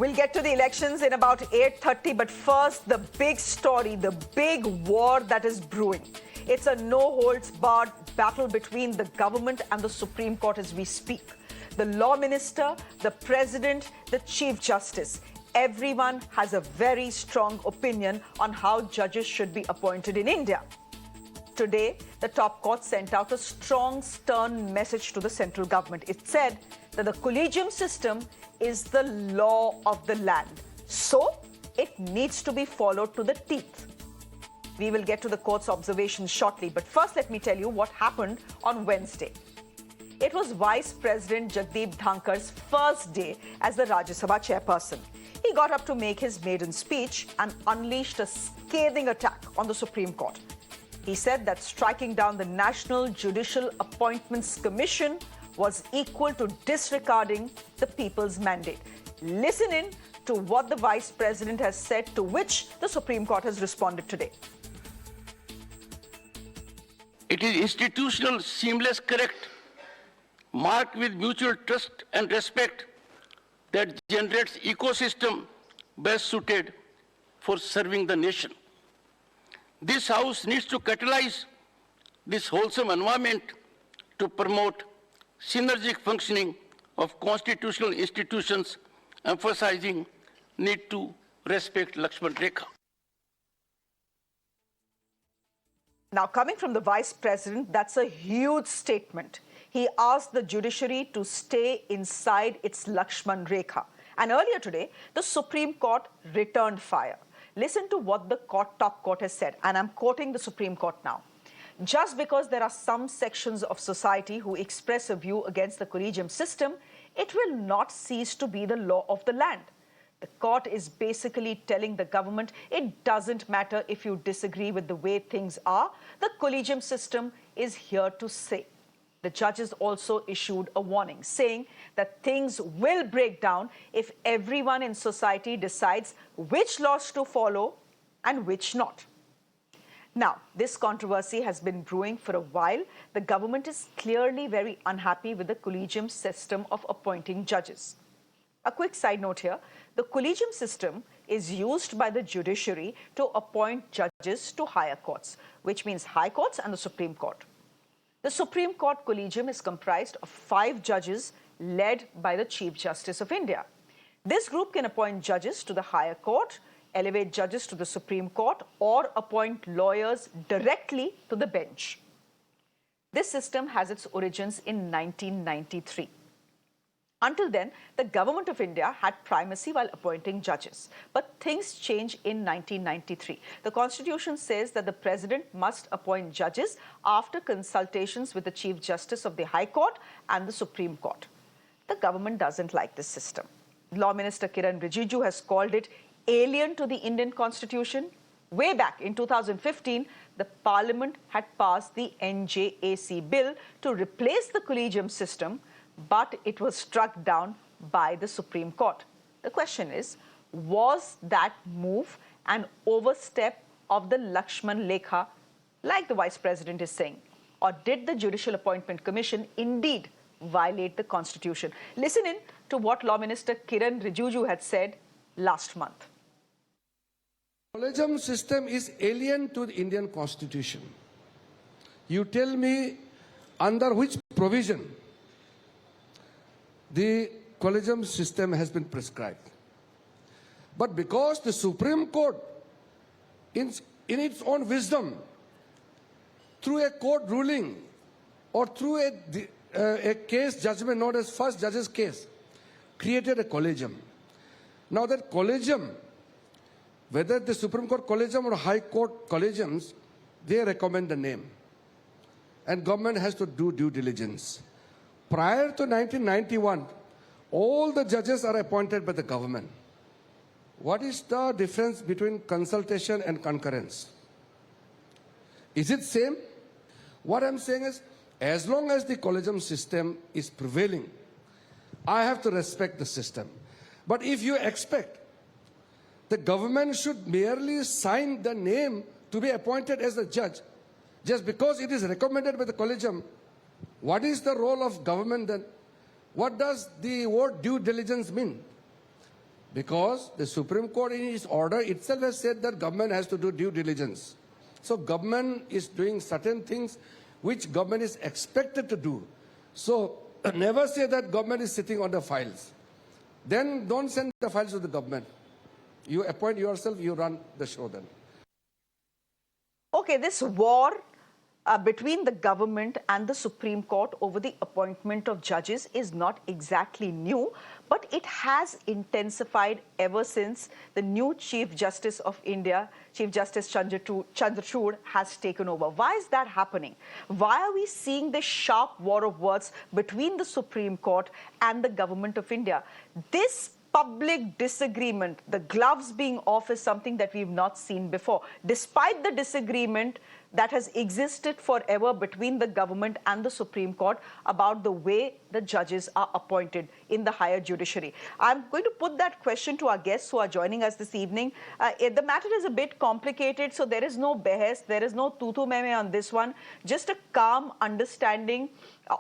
We'll get to the elections in about 8:30, but first, the big story, the big war that is brewing. It's a no-holds-barred battle between the government and the Supreme Court as we speak. The law minister, the president, the chief justice. Everyone has a very strong opinion on how judges should be appointed in India. Today, the top court sent out a strong, stern message to the central government. It said that the Collegium System is the law of the land. So, it needs to be followed to the teeth. We will get to the court's observations shortly, but first let me tell you what happened on Wednesday. It was Vice President Jagdeep Dhankar's first day as the Rajya Sabha chairperson. He got up to make his maiden speech and unleashed a scathing attack on the Supreme Court. He said that striking down the National Judicial Appointments Commission was equal to disregarding the people's mandate. Listen in to what the Vice President has said, to which the Supreme Court has responded today. It is institutional, seamless, correct, marked with mutual trust and respect that generates ecosystem best suited for serving the nation. This House needs to catalyze this wholesome environment to promote synergic functioning of constitutional institutions, emphasizing need to respect Lakshman Rekha. Now, coming from the Vice President, that's a huge statement. He asked the judiciary to stay inside its Lakshman Rekha. And earlier today, the Supreme Court returned fire. Listen to what the top court has said, and I'm quoting the Supreme Court now. Just because there are some sections of society who express a view against the Collegium system, it will not cease to be the law of the land. The court is basically telling the government it doesn't matter if you disagree with the way things are, the Collegium system is here to stay. The judges also issued a warning, saying that things will break down if everyone in society decides which laws to follow and which not. Now, this controversy has been brewing for a while. The government is clearly very unhappy with the Collegium system of appointing judges. A quick side note here, the Collegium system is used by the judiciary to appoint judges to higher courts, which means high courts and the Supreme Court. The Supreme Court Collegium is comprised of 5 judges led by the Chief Justice of India. This group can appoint judges to the higher court, elevate judges to the Supreme Court, or appoint lawyers directly to the bench. This system has its origins in 1993. Until then, the government of India had primacy while appointing judges. But things changed in 1993. The Constitution says that the President must appoint judges after consultations with the Chief Justice of the High Court and the Supreme Court. The government doesn't like this system. Law Minister Kiran Rijiju has called it alien to the Indian Constitution. Way back in 2015, the Parliament had passed the NJAC bill to replace the Collegium system, but it was struck down by the Supreme Court. The question is, was that move an overstep of the Lakshman Rekha, like the Vice President is saying? Or did the Judicial Appointment Commission indeed violate the Constitution? Listen in to what Law Minister Kiran Rijiju had said last month. Collegium system is alien to the Indian Constitution. You tell me under which provision the Collegium system has been prescribed. But because the Supreme Court, in its own wisdom, through a court ruling or through a case judgment known as first judge's case, created a collegium. Now that collegium, whether the Supreme Court collegium or High Court collegiums, they recommend the name. And government has to do due diligence. Prior to 1991, all the judges are appointed by the government. What is the difference between consultation and concurrence? Is it same? What I'm saying is, as long as the collegium system is prevailing, I have to respect the system. But if you expect the government should merely sign the name to be appointed as a judge, just because it is recommended by the collegium, what is the role of government then? What does the word due diligence mean? Because the Supreme Court in its order itself has said that government has to do due diligence. So government is doing certain things which government is expected to do. So never say that government is sitting on the files. Then don't send the files to the government. You appoint yourself, you run the show then. Okay, this war between the government and the Supreme Court over the appointment of judges is not exactly new, but it has intensified ever since the new Chief Justice of India, Chief Justice Chandrachud, has taken over. Why is that happening? Why are we seeing this sharp war of words between the Supreme Court and the government of India? This public disagreement, the gloves being off, is something that we've not seen before. Despite the disagreement that has existed forever between the government and the Supreme Court about the way the judges are appointed in the higher judiciary. I'm going to put that question to our guests who are joining us this evening. The matter is a bit complicated, so there is no behes, there is no tutu meme on this one, just a calm understanding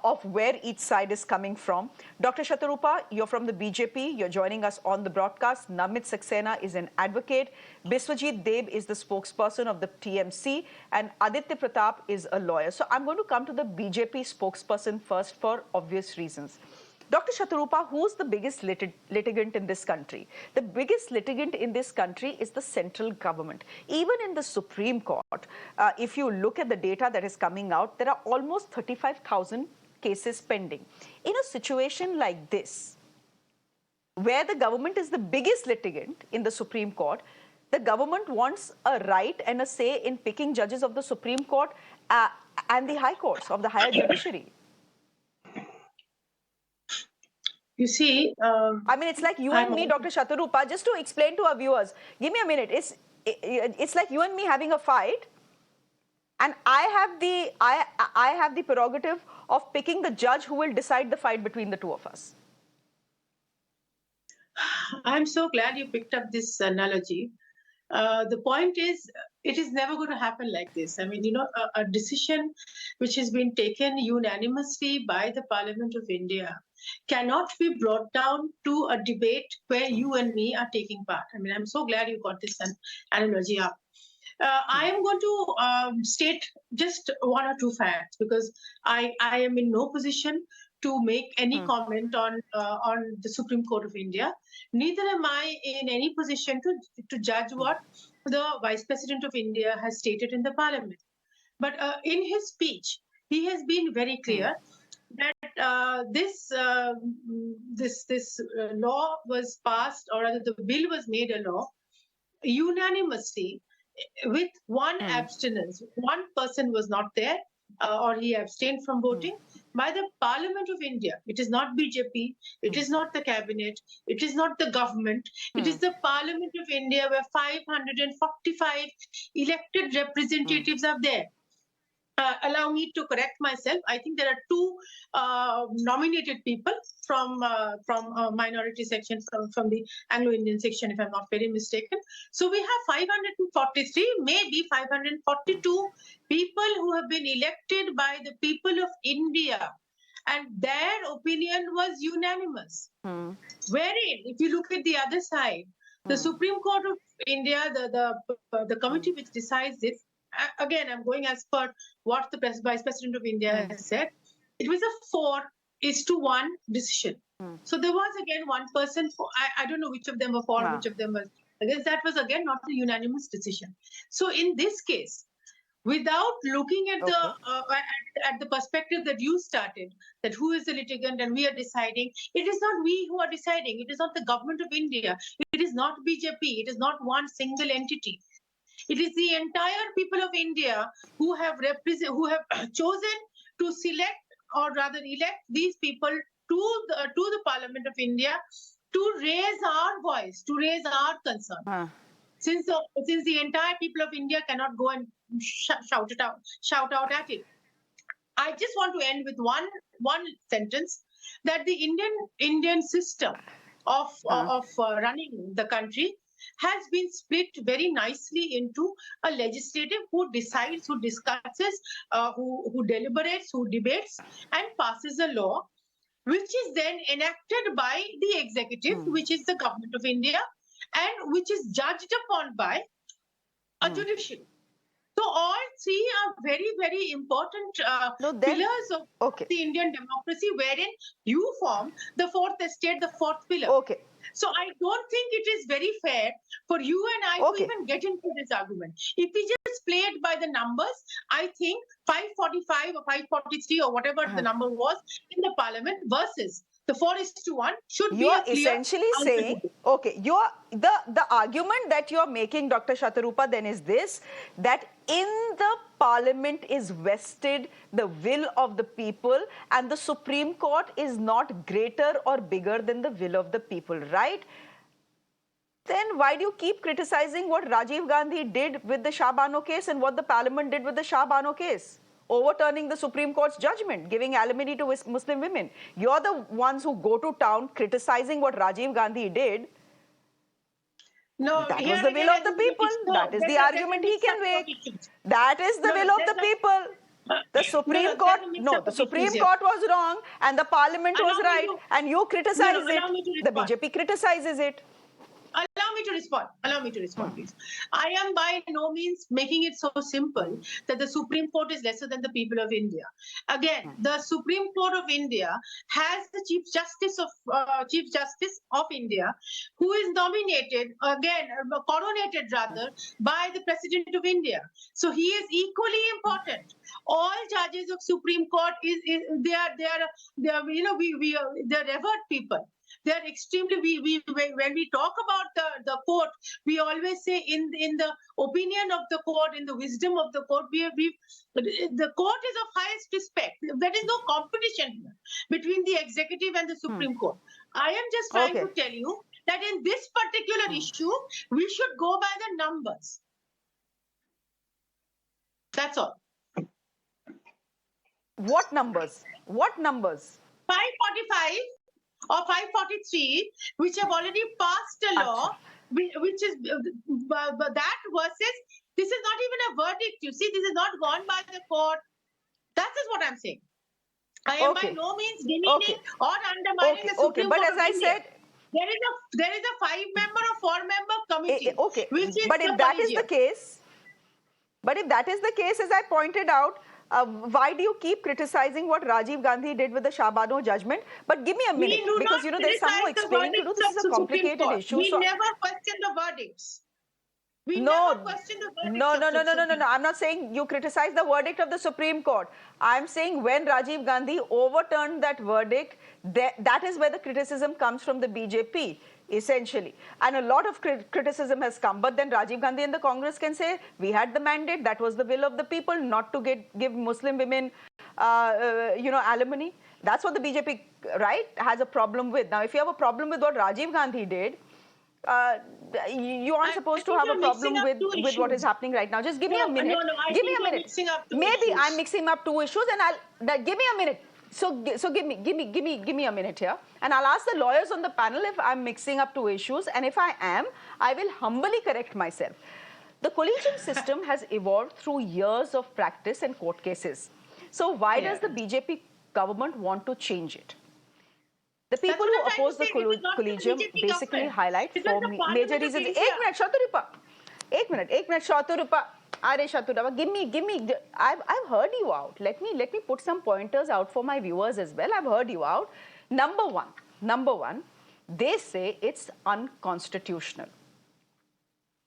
of where each side is coming from. Dr. Shatorupa, you're from the BJP. You're joining us on the broadcast. Namit Saxena is an advocate. Biswajit Deb is the spokesperson of the TMC. And Aditya Pratap is a lawyer. So I'm going to come to the BJP spokesperson first for obvious reasons. Dr. Shatorupa, who's the biggest litigant in this country? The biggest litigant in this country is the central government. Even in the Supreme Court, if you look at the data that is coming out, there are almost 35,000 cases pending. In a situation like this, where the government is the biggest litigant in the Supreme Court, the government wants a right and a say in picking judges of the Supreme Court and the high courts of the higher judiciary. You see, I mean, it's like you and me, Dr. Shatorupa, just to explain to our viewers, give me a minute. It's like you and me having a fight, and I have the prerogative of picking the judge who will decide the fight between the two of us. I'm so glad you picked up this analogy. The point is, it is never going to happen like this. I mean, you know, a decision which has been taken unanimously by the Parliament of India cannot be brought down to a debate where you and me are taking part. I mean, I'm so glad you got this analogy up. I am going to state just one or two facts because I am in no position to make any comment on the Supreme Court of India. Neither am I in any position to judge what the Vice President of India has stated in the Parliament. But in his speech, he has been very clear that this law was passed, or rather the bill was made a law unanimously with one abstinence. One person was not there or he abstained from voting by the Parliament of India. It is not BJP, it is not the cabinet, it is not the government, it is the Parliament of India where 545 elected representatives are there. Allow me to correct myself. I think there are two nominated people from minority section, from the Anglo-Indian section, if I'm not very mistaken. So we have 543, maybe 542 people who have been elected by the people of India, and their opinion was unanimous. Wherein, if you look at the other side, the Supreme Court of India, the committee which decides this, again, I'm going as per what the Vice President of India has said. It was a 4:1 decision. So there was again one person for. I don't know which of them were for, which of them was against. That was again not a unanimous decision. So in this case, without looking at the perspective that you started, that who is the litigant and we are deciding, it is not we who are deciding. It is not the government of India. It is not BJP. It is not one single entity. It is the entire people of India who have chosen to select, or rather elect, these people to the Parliament of India to raise our voice, to raise our concern. Since the entire people of India cannot go and shout out at it. I just want to end with one sentence, that the Indian system of running the country has been split very nicely into a legislative who decides, who discusses, who deliberates, who debates and passes a law, which is then enacted by the executive, which is the Government of India, and which is judged upon by a judiciary. So all three are very, very important No, then, pillars of okay, the Indian democracy, wherein you form the fourth estate, the fourth pillar. okay, So I don't think it is very fair for you and I to okay. even get into this argument. If we just play it by the numbers, I think 545 or 543 or whatever the number was in the parliament versus the 4:1 should be You're a clear essentially answer saying, to this. okay, the argument that you're making, Dr. Shatorupa, then is this, that in the parliament is vested the will of the people and the Supreme Court is not greater or bigger than the will of the people, right? Then why do you keep criticizing what Rajiv Gandhi did with the Shah Bano case and what the parliament did with the Shah Bano case? Overturning the Supreme Court's judgment, giving alimony to Muslim women. You're the ones who go to town criticizing what Rajiv Gandhi did. No, That here was the again, will I of the think people. no, That is the there's a argument he mix-up can of make. issues. That is the No, will of the people. The Supreme Court, there's a no, mix-up the of issues Supreme here. Court was wrong and the parliament was Allow me right to- and you criticize allow me to it. The respond. BJP criticizes it. Allow me to respond. Allow me to respond, please. I am by no means making it so simple that the Supreme Court is lesser than the people of India. Again, the Supreme Court of India has the Chief Justice of India, who is nominated again, coronated rather, by the President of India. So he is equally important. All judges of Supreme Court they are they're revered people. They're extremely when we talk about the court, we always say in the opinion of the court, in the wisdom of the court, the court is of highest respect. There is no competition between the executive and the Supreme Court. I am just trying Okay. to tell you that in this particular issue, we should go by the numbers. That's all. What numbers? What numbers? 545 or 543, which have already passed a law, which is that versus this is not even a verdict. You see, this is not gone by the court. That is what I'm saying. I am by Okay. no means demeaning or undermining Okay, the Supreme but Court as of I India. said, There is a 5-member or 4-member committee, okay, which is but the if that is the collegium. case, as I pointed out, why do you keep criticizing what Rajiv Gandhi did with the Shah Bano judgment? But give me a minute, We do because not there's some more criticize the explaining to do. verdicts This of is a the Supreme complicated Court. issue. We So never question the verdicts. We no, never question the verdicts of the Supreme Court. I'm not saying you criticize the verdict of the Supreme Court. I'm saying when Rajiv Gandhi overturned that verdict, that is where the criticism comes from the BJP, essentially. And a lot of criticism has come. But then Rajiv Gandhi and the Congress can say, we had the mandate, that was the will of the people, not to give Muslim women, alimony. That's what the BJP, right, has a problem with. Now, if you have a problem with what Rajiv Gandhi did, you aren't supposed to have a problem with what is happening right now. Just give me a minute. I give me think a you're minute. mixing up two Maybe issues. I'm mixing up two issues, and give me a minute. So give me a minute here, and I'll ask the lawyers on the panel if I'm mixing up two issues, and if I am, I will humbly correct myself. The collegium system has evolved through years of practice and court cases. So why does the BJP government want to change it? The people who oppose the collegium basically highlight four major reasons. Ek minute, Shatorupa. Are Shatorupa, give me. I've heard you out. Let me put some pointers out for my viewers as well. I've heard you out. Number one, they say it's unconstitutional.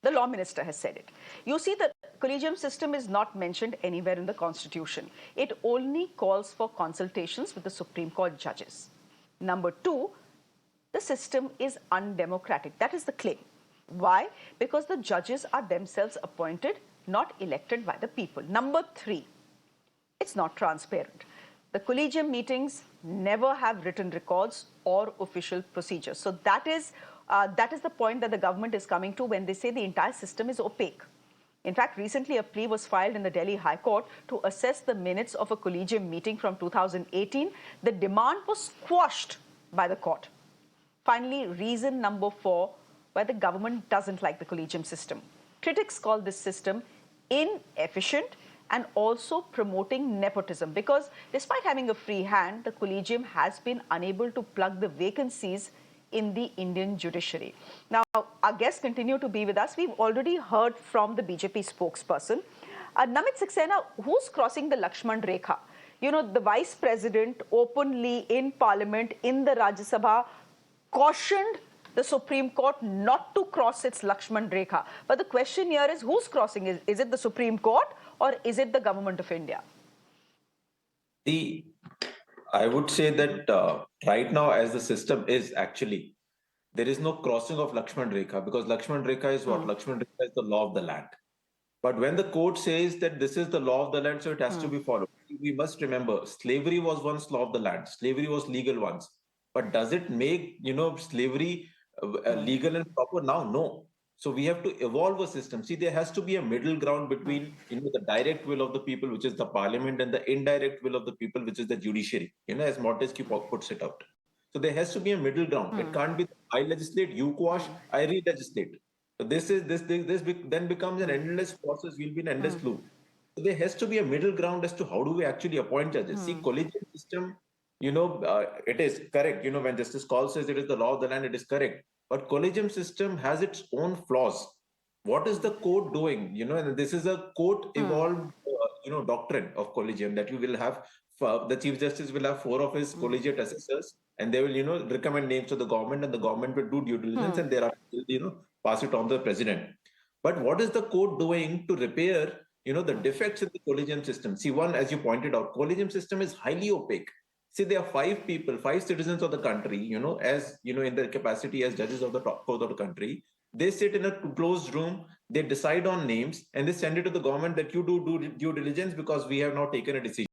The law minister has said it. You see, the collegium system is not mentioned anywhere in the constitution. It only calls for consultations with the Supreme Court judges. Number two, the system is undemocratic. That is the claim. Why? Because the judges are themselves appointed, not elected by the people. Number three, it's not transparent. The collegium meetings never have written records or official procedures. So that is the point that the government is coming to when they say the entire system is opaque. In fact, recently a plea was filed in the Delhi High Court to assess the minutes of a collegium meeting from 2018. The demand was squashed by the court. Finally, reason number four, why the government doesn't like the collegium system. Critics call this system inefficient and also promoting nepotism, because despite having a free hand, the Collegium has been unable to plug the vacancies in the Indian judiciary. Now, our guests continue to be with us. We've already heard from the BJP spokesperson. Namit Saxena, who's crossing the Lakshman Rekha? You know, the Vice President openly in Parliament, in the Rajya Sabha, cautioned the Supreme Court not to cross its Lakshman Rekha. But the question here is, who's crossing? Is it the Supreme Court or is it the Government of India? I would say that right now, as the system is actually, there is no crossing of Lakshman Rekha, because Lakshman Rekha is what? Lakshman Rekha is the law of the land. But when the court says that this is the law of the land, so it has to be followed. We must remember, slavery was once law of the land. Slavery was legal once. But does it make, slavery legal and proper now? No. So we have to evolve a system. See, there has to be a middle ground between, the direct will of the people, which is the parliament, and the indirect will of the people, which is the judiciary, as Montesquieu puts it out. So there has to be a middle ground. It can't be, I legislate, you quash, I re-legislate. So this then becomes an endless process. We'll be an endless loop. So there has to be a middle ground as to how do we actually appoint judges. See, collegium system, it is correct. When Justice Kaul says it is the law of the land, it is correct. But collegium system has its own flaws. What is the court doing? And this is a court evolved, doctrine of collegium, that you will have, the Chief Justice will have 4 of his collegiate assessors, and they will, recommend names to the government, and the government will do due diligence, and thereafter, pass it on to the president. But what is the court doing to repair, the defects in the collegium system? See, one, as you pointed out, collegium system is highly opaque. See, there are 5 people, 5 citizens of the country, as, in their capacity as judges of the top court of the country. They sit in a closed room, they decide on names, and they send it to the government that you do due diligence because we have now taken a decision.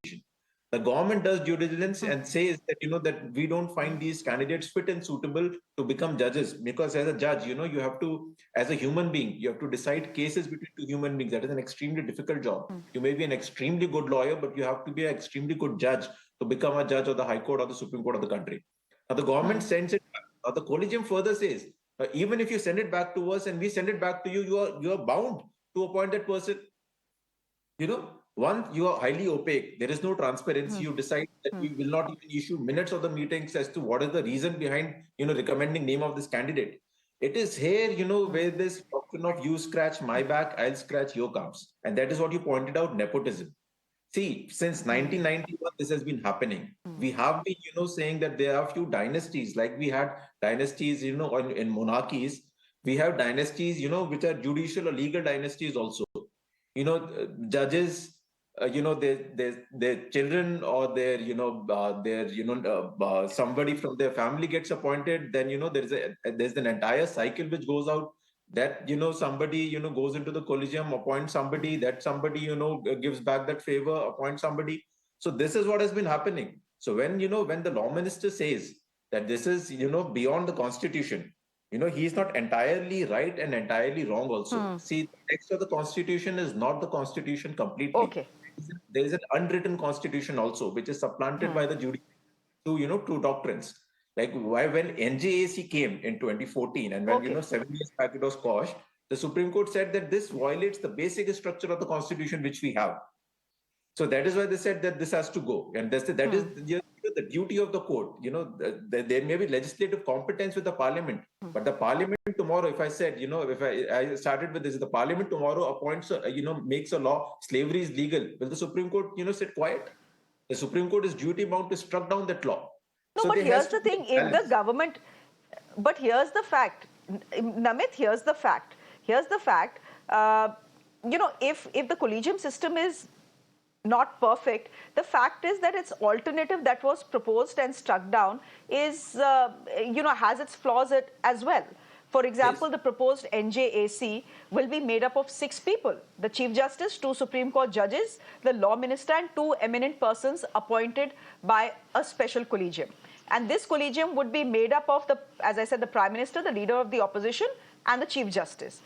The government does due diligence and says that, that we don't find these candidates fit and suitable to become judges. Because as a judge, you have to, as a human being, you have to decide cases between 2 human beings. That is an extremely difficult job. You may be an extremely good lawyer, but you have to be an extremely good judge to become a judge of the High Court or the Supreme Court of the country. Now the government sends it back. The collegium further says, even if you send it back to us and we send it back to you, you are bound to appoint that person. One, you are highly opaque. There is no transparency. You decide that we will not even issue minutes of the meetings as to what is the reason behind, recommending name of this candidate. It is here, where this doctrine of you scratch my back, I'll scratch your comes. And that is what you pointed out, nepotism. See, since 1991, this has been happening. We have been, saying that there are a few dynasties, like we had dynasties, in monarchies. We have dynasties, which are judicial or legal dynasties also. Judges, their children or their, somebody from their family gets appointed. Then, there's an entire cycle which goes out. That, somebody, goes into the collegium, appoints somebody, that somebody, gives back that favor, appoints somebody. So this is what has been happening. So when, when the law minister says that this is, beyond the constitution, he is not entirely right and entirely wrong also. See, the text of the constitution is not the constitution completely. Okay. There is an unwritten constitution also, which is supplanted by the judiciary to, two doctrines. Like why when NJAC came in 2014 and when 7 years back it was quashed, the Supreme Court said that this violates the basic structure of the constitution which we have. So that is why they said that this has to go, and that is the duty of the court. There may be legislative competence with the parliament, but the parliament tomorrow, if I said, if I started with this, the parliament tomorrow appoints, makes a law, slavery is legal. Will the Supreme Court, sit quiet? The Supreme Court is duty bound to struck down that law. No, So but here's the thing, if the government, but here's the fact, Namit, here's the fact, if the collegium system is not perfect, the fact is that its alternative that was proposed and struck down is, has its flaws as well. For example, the proposed NJAC will be made up of 6 people: the Chief Justice, 2 Supreme Court judges, the Law Minister, and 2 eminent persons appointed by a special collegium. And this collegium would be made up of, as I said, the Prime Minister, the Leader of the Opposition, and the Chief Justice.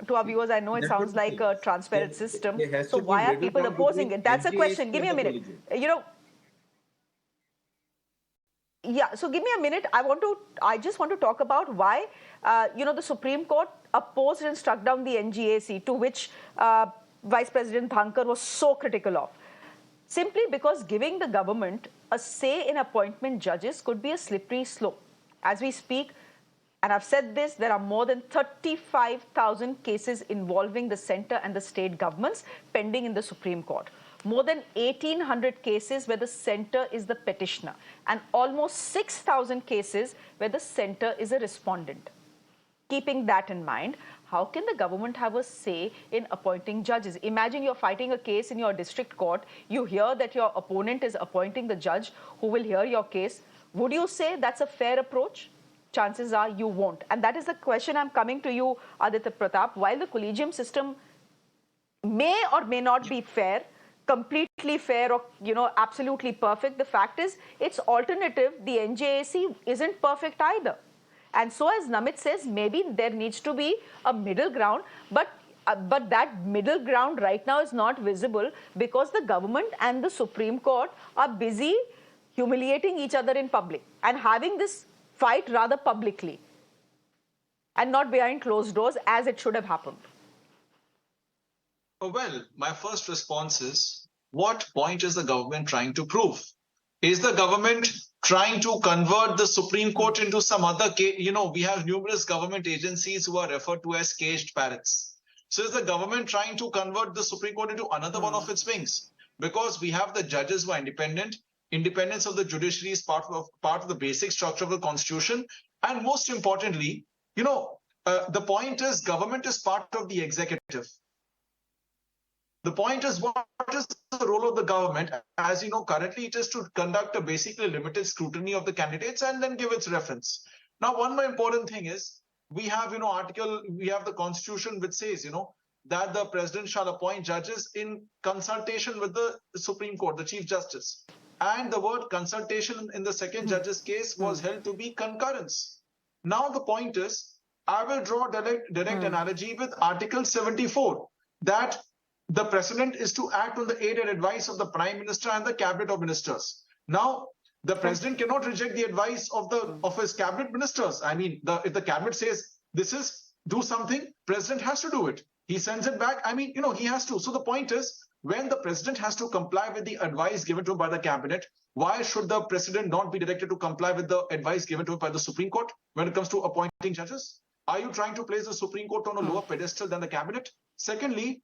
To our viewers, I know it sounds like a transparent system. So why are people opposing it? That's a question. Give me a minute. Yeah, so give me a minute. I just want to talk about why, the Supreme Court opposed and struck down the NJAC, to which, Vice President Dhankar was so critical of. Simply because giving the government a say in appointment judges could be a slippery slope. As we speak, and I've said this, there are more than 35,000 cases involving the centre and the state governments pending in the Supreme Court. More than 1,800 cases where the centre is the petitioner, and almost 6,000 cases where the centre is a respondent. Keeping that in mind, how can the government have a say in appointing judges? Imagine you're fighting a case in your district court. You hear that your opponent is appointing the judge who will hear your case. Would you say that's a fair approach? Chances are you won't. And that is the question I'm coming to you, Aditya Pratap. While the collegium system may or may not be fair, completely fair or, absolutely perfect, the fact is its alternative, the NJAC, isn't perfect either. And so, as Namit says, maybe there needs to be a middle ground, but that middle ground right now is not visible because the government and the Supreme Court are busy humiliating each other in public and having this fight rather publicly and not behind closed doors as it should have happened. Well, my first response is, what point is the government trying to prove? Is the government trying to convert the Supreme Court into some other case? We have numerous government agencies who are referred to as caged parrots. So is the government trying to convert the Supreme Court into another one of its wings? Because we have the judges who are independent. Independence of the judiciary is part of the basic structure of the constitution. And most importantly, the point is government is part of the executive. The point is, what is the role of the government? As you know, currently it is to conduct a basically limited scrutiny of the candidates and then give its reference. Now, one more important thing is we have, we have the constitution which says, that the president shall appoint judges in consultation with the Supreme Court, the Chief Justice. And the word consultation in the second judge's case was held to be concurrence. Now, the point is, I will draw direct analogy with Article 74, that the president is to act on the aid and advice of the prime minister and the cabinet of ministers. Now, the president cannot reject the advice of his cabinet ministers. I mean, if the cabinet says do something, president has to do it. He sends it back. I mean, he has to. So the point is, when the president has to comply with the advice given to him by the cabinet, why should the president not be directed to comply with the advice given to him by the Supreme Court when it comes to appointing judges? Are you trying to place the Supreme Court on a lower pedestal than the cabinet? Secondly,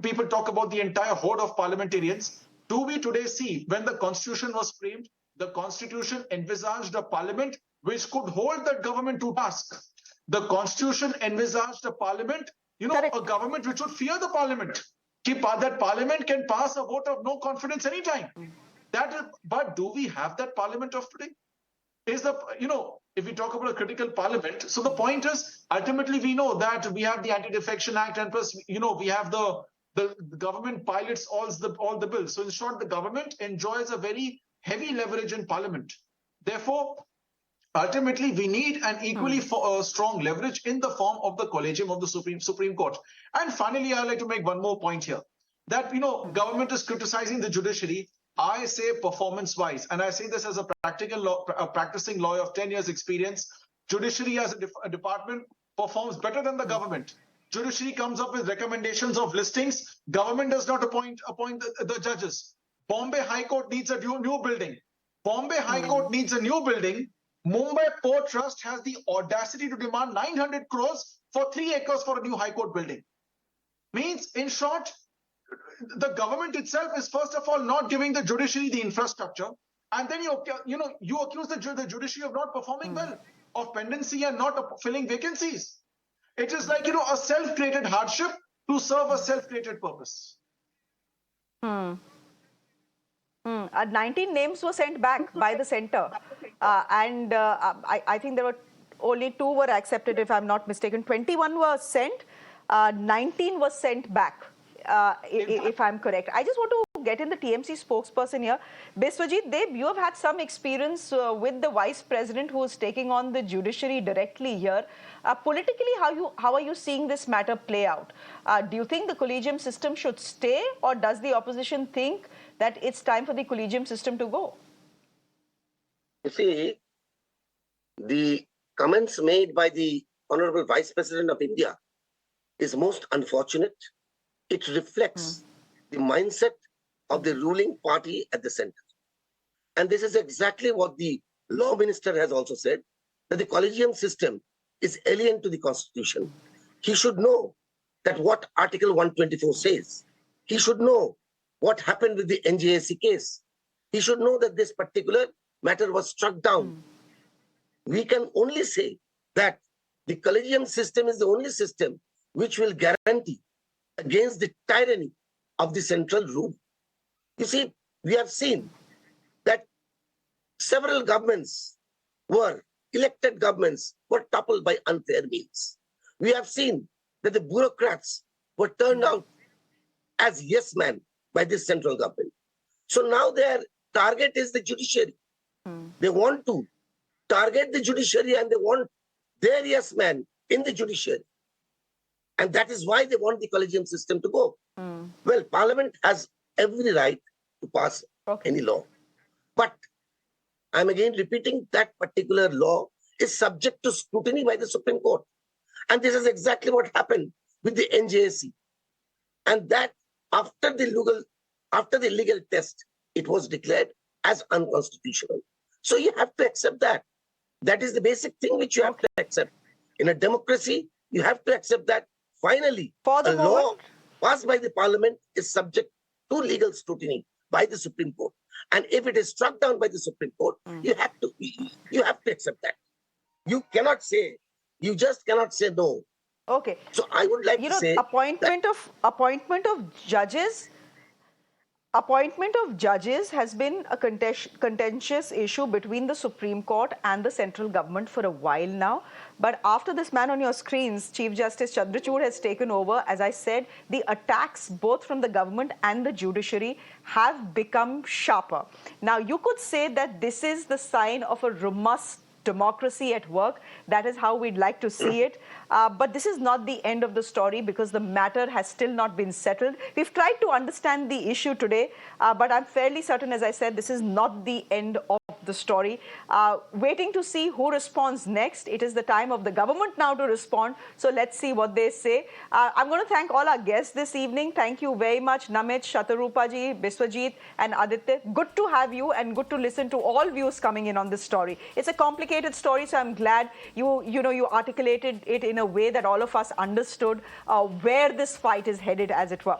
people talk about the entire horde of parliamentarians. Do we today see, when the constitution was framed, the constitution envisaged a parliament which could hold that government to task? The constitution envisaged a parliament, a government which would fear the parliament. That parliament can pass a vote of no confidence anytime. But do we have that parliament of today? If we talk about a critical parliament, so the point is, ultimately we know that we have the Anti-Defection Act, and plus, we have the government pilots all the bills. So in short, the government enjoys a very heavy leverage in parliament. Therefore, ultimately, we need an equally strong leverage in the form of the Collegium of the Supreme Court. And finally, I'd like to make one more point here, that, government is criticizing the judiciary. I say performance-wise, and I say this as a practicing lawyer of 10 years experience. Judiciary as a department performs better than the government. Judiciary comes up with recommendations of listings. Government does not appoint the judges. Bombay High Court needs a new building. Bombay High Court needs a new building. Mumbai Port Trust has the audacity to demand 900 crores for 3 acres for a new High Court building. Means, in short, the government itself is first of all not giving the judiciary the infrastructure, and then you accuse the judiciary of not performing well, of pendency and not filling vacancies. It is like a self-created hardship to serve a self-created purpose. 19 names were sent back by the centre, and I think there were only 2 were accepted, if I'm not mistaken. 21 were sent, 19 were sent back. If I'm correct. I just want to get in the TMC spokesperson here. Biswajit Deb, you have had some experience with the vice president who is taking on the judiciary directly here. Politically, how are you seeing this matter play out? Do you think the collegium system should stay, or does the opposition think that it's time for the collegium system to go? You see, the comments made by the Honorable Vice President of India is most unfortunate. it reflects the mindset of the ruling party at the center. And this is exactly what the law minister has also said, that the collegium system is alien to the constitution. He should know that what Article 124 says. He should know what happened with the NJAC case. He should know that this particular matter was struck down. We can only say that the collegium system is the only system which will guarantee against the tyranny of the central rule. You see, we have seen that several governments elected governments were toppled by unfair means. We have seen that the bureaucrats were turned out as yes men by this central government. So now their target is the judiciary. They want to target the judiciary and they want their yes men in the judiciary. And that is why they want the collegium system to go. Well, Parliament has every right to pass any law. But I'm again repeating that particular law is subject to scrutiny by the Supreme Court. And this is exactly what happened with the NJAC. And that after the legal test, it was declared as unconstitutional. So you have to accept that. That is the basic thing which you have to accept. In a democracy, you have to accept that finally a law passed by the Parliament is subject to legal scrutiny by the Supreme Court. And if it is struck down by the Supreme Court, you have to accept that. You just cannot say no. Okay. So I would like to say appointment of judges. Appointment of judges has been a contentious issue between the Supreme Court and the central government for a while now. But after this man on your screens, Chief Justice Chandrachud has taken over, as I said, the attacks both from the government and the judiciary have become sharper. Now, you could say that this is the sign of a robust democracy at work. That is how we'd like to see it. But this is not the end of the story because the matter has still not been settled. We've tried to understand the issue today, but I'm fairly certain, as I said, this is not the end of the story. Waiting to see who responds next. It is the time of the government now to respond. So let's see what they say. I'm going to thank all our guests this evening. Thank you very much, Namit, Shatorupa ji, Biswajit, and Aditya. Good to have you and good to listen to all views coming in on this story. It's a complicated story, so I'm glad you articulated it in a way that all of us understood where this fight is headed, as it were.